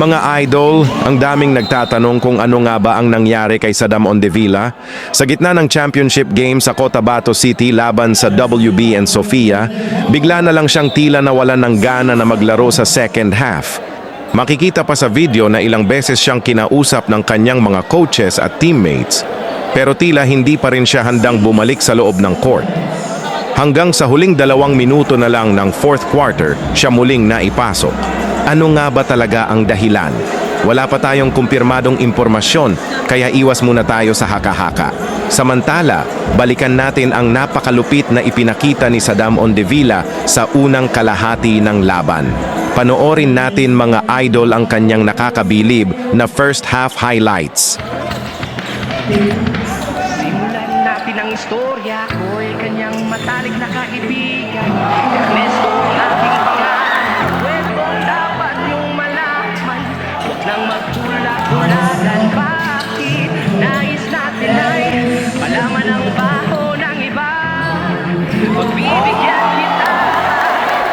Mga idol, ang daming nagtatanong kung ano nga ba ang nangyari kay Saddam Ondevilla. Sa gitna ng championship game sa Cotabato City laban sa WB and Sofia, bigla na lang siyang tila nawalan ng gana na maglaro sa second half. Makikita pa sa video na ilang beses siyang kinausap ng kanyang mga coaches at teammates, pero tila hindi pa rin siya handang bumalik sa loob ng court. Hanggang sa huling 2 minuto na lang ng fourth quarter, siya muling naipasok. Ano nga ba talaga ang dahilan? Wala pa tayong kumpirmadong impormasyon, kaya iwas muna tayo sa haka-haka. Samantala, balikan natin ang napakalupit na ipinakita ni Saddam Ondevilla sa unang kalahati ng laban. Panoorin natin mga idol ang kanyang nakakabilib na first half highlights. Simulan natin ang istorya ko'y kanyang matalik na kaibigan. Ernesto ang aking pangalan. Kwento dapat niyong malaman. Huwag nang magtula-tulagan. Bakit nais natin ay malaman ang baho ng iba? Pagbibigyan kita.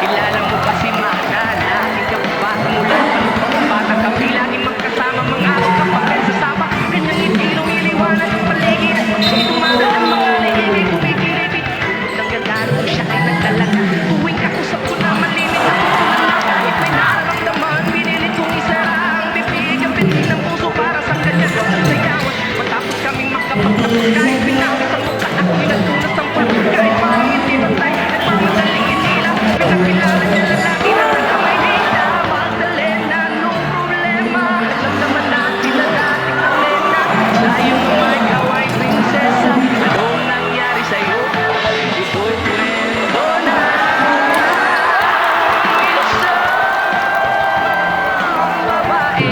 Kilala mo ba si Magda na aking kapabata mula pa nung pagkabata kami laging magkasama mga kapag sasama. Kanyang hindi lumiliwanag ang paligid. Tumagal ang mga naigig kumikilibig. Nagagano ko siya ay nagdalaga. Tuwing kakusap ko na malimit na tutulala. Kahit may nararamdaman, pinilit kong isara ang bibig. Ang bitin ng puso para sa kanya sayawan. Matapos kaming makapagtapos kahit pinawis ang mukha. Ako'y nagtunas ang pagod kahit parang hindi bantay. Nagmamadaling itila. Pinakilala niya lalaki na tagamay nila. Magdalena, no problema. Alam naman natin na dating alena. Tayo mga ikaw ay prinsesa. Anong nangyari sa'yo? Ito'y kwento na. Isang babae.